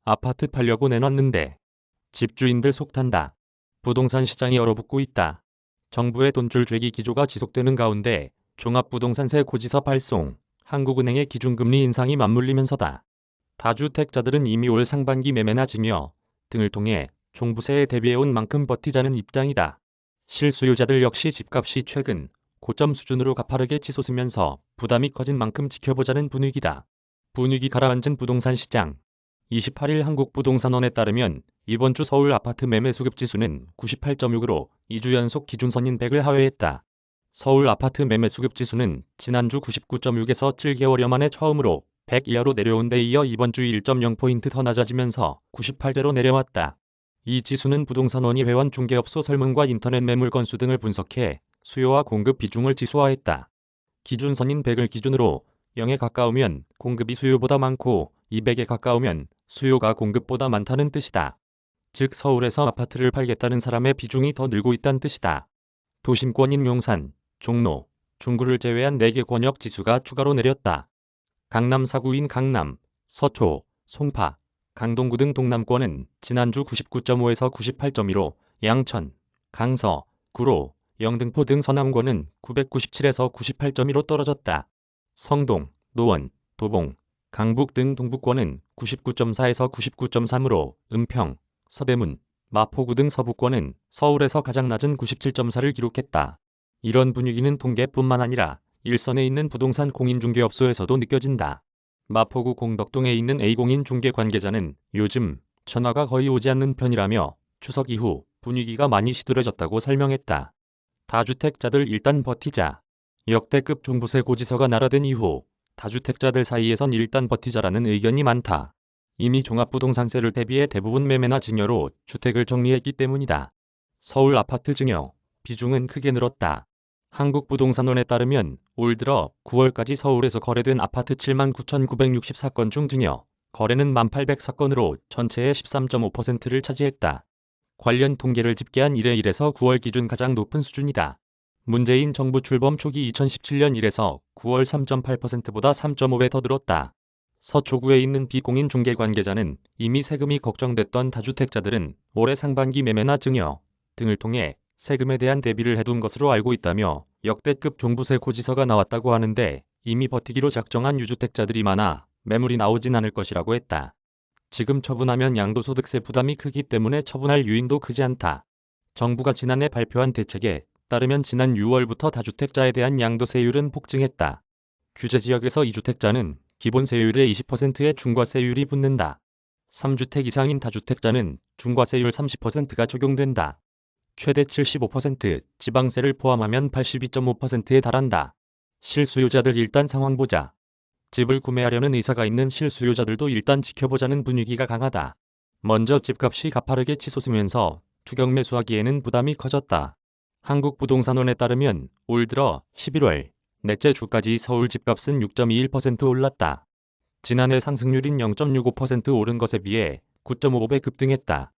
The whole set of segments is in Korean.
아파트 팔려고 내놨는데 집주인들 속탄다. 부동산 시장이 얼어붙고 있다. 정부의 돈줄 쥐기 기조가 지속되는 가운데 종합부동산세 고지서 발송, 한국은행의 기준금리 인상이 맞물리면서다. 다주택자들은 이미 올 상반기 매매나 증여 등을 통해 종부세에 대비해온 만큼 버티자는 입장이다. 실수요자들 역시 집값이 최근 고점 수준으로 가파르게 치솟으면서 부담이 커진 만큼 지켜보자는 분위기다. 분위기 가라앉은 부동산 시장. 28일 한국부동산원에 따르면 이번 주 서울 아파트 매매 수급 지수는 98.6으로 2주 연속 기준선인 100을 하회했다. 서울 아파트 매매 수급 지수는 지난주 99.6에서 7개월여 만에 처음으로 100 이하로 내려온 데 이어 이번 주 1.0포인트 더 낮아지면서 98대로 내려왔다. 이 지수는 부동산원이 회원 중개업소 설문과 인터넷 매물 건수 등을 분석해 수요와 공급 비중을 지수화했다. 기준선인 100을 기준으로 0에 가까우면 공급이 수요보다 많고 200에 가까우면 수요가 공급보다 많다는 뜻이다. 즉 서울에서 아파트를 팔겠다는 사람의 비중이 더 늘고 있다는 뜻이다. 도심권인 용산, 종로, 중구를 제외한 4개 권역 지수가 추가로 내렸다. 강남 4구인 강남, 서초, 송파, 강동구 등 동남권은 지난주 99.5에서 98.2로 양천, 강서, 구로, 영등포 등 서남권은 997에서 98.2로 떨어졌다. 성동, 노원, 도봉, 강북 등 동부권은 99.4에서 99.3으로 은평, 서대문, 마포구 등 서부권은 서울에서 가장 낮은 97.4를 기록했다. 이런 분위기는 통계뿐만 아니라 일선에 있는 부동산 공인중개업소에서도 느껴진다. 마포구 공덕동에 있는 A공인중개 관계자는 요즘 전화가 거의 오지 않는 편이라며 추석 이후 분위기가 많이 시들해졌다고 설명했다. 다주택자들 일단 버티자. 역대급 종부세 고지서가 날아든 이후 다주택자들 사이에선 일단 버티자라는 의견이 많다. 이미 종합부동산세를 대비해 대부분 매매나 증여로 주택을 정리했기 때문이다. 서울 아파트 증여 비중은 크게 늘었다. 한국부동산원에 따르면 올 들어 9월까지 서울에서 거래된 아파트 79,960사건 중 증여 거래는 1,800사건으로 전체의 13.5%를 차지했다. 관련 통계를 집계한 1회 1에서 9월 기준 가장 높은 수준이다. 문재인 정부 출범 초기 2017년 1에서 9월 3.8%보다 3.5배 더 늘었다. 서초구에 있는 비공인 중개 관계자는 이미 세금이 걱정됐던 다주택자들은 올해 상반기 매매나 증여 등을 통해 세금에 대한 대비를 해둔 것으로 알고 있다며 역대급 종부세 고지서가 나왔다고 하는데 이미 버티기로 작정한 유주택자들이 많아 매물이 나오진 않을 것이라고 했다. 지금 처분하면 양도소득세 부담이 크기 때문에 처분할 유인도 크지 않다. 정부가 지난해 발표한 대책에 따르면 지난 6월부터 다주택자에 대한 양도세율은 폭증했다. 규제지역에서 2주택자는 기본세율의 20%의 중과세율이 붙는다. 3주택 이상인 다주택자는 중과세율 30%가 적용된다. 최대 75% 지방세를 포함하면 82.5%에 달한다. 실수요자들 일단 상황 보자. 집을 구매하려는 의사가 있는 실수요자들도 일단 지켜보자는 분위기가 강하다. 먼저 집값이 가파르게 치솟으면서 투격 매수하기에는 부담이 커졌다. 한국부동산원에 따르면 올 들어 11월 넷째 주까지 서울 집값은 6.21% 올랐다. 지난해 상승률인 0.65% 오른 것에 비해 9.55배 급등했다.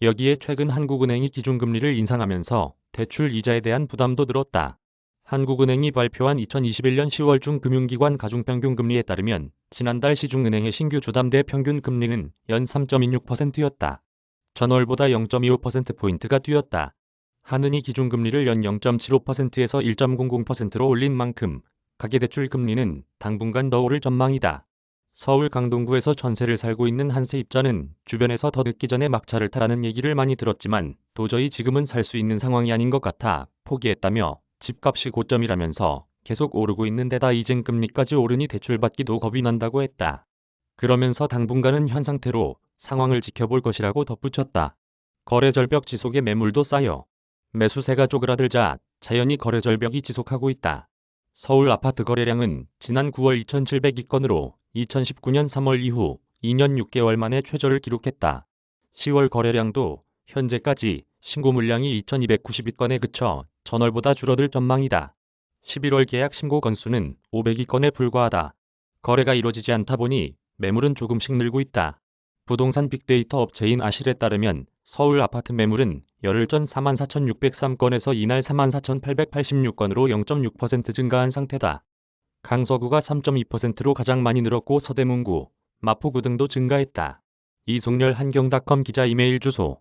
여기에 최근 한국은행이 기준금리를 인상하면서 대출 이자에 대한 부담도 늘었다. 한국은행이 발표한 2021년 10월 중 금융기관 가중평균금리에 따르면 지난달 시중은행의 신규 주담대 평균금리는 연 3.26%였다. 전월보다 0.25%포인트가 뛰었다. 한은이 기준금리를 연 0.75%에서 1.00%로 올린 만큼 가계대출 금리는 당분간 더 오를 전망이다. 서울 강동구에서 전세를 살고 있는 한세 입자는 주변에서 더 늦기 전에 막차를 타라는 얘기를 많이 들었지만 도저히 지금은 살 수 있는 상황이 아닌 것 같아 포기했다며 집값이 고점이라면서 계속 오르고 있는 데다 이젠 금리까지 오르니 대출받기도 겁이 난다고 했다. 그러면서 당분간은 현 상태로 상황을 지켜볼 것이라고 덧붙였다. 거래절벽 지속에 매물도 쌓여 매수세가 쪼그라들자 자연히 거래절벽이 지속하고 있다. 서울 아파트 거래량은 지난 9월 2,702건으로 2019년 3월 이후 2년 6개월 만에 최저를 기록했다. 10월 거래량도 현재까지 신고 물량이 2,292건에 그쳐 전월보다 줄어들 전망이다. 11월 계약 신고 건수는 502건에 불과하다. 거래가 이뤄지지 않다 보니 매물은 조금씩 늘고 있다. 부동산 빅데이터 업체인 아실에 따르면 서울 아파트 매물은 열흘 전 44,603건에서 이날 34,886건으로 0.6% 증가한 상태다. 강서구가 3.2%로 가장 많이 늘었고 서대문구, 마포구 등도 증가했다. 이송렬 한경닷컴 기자 이메일 주소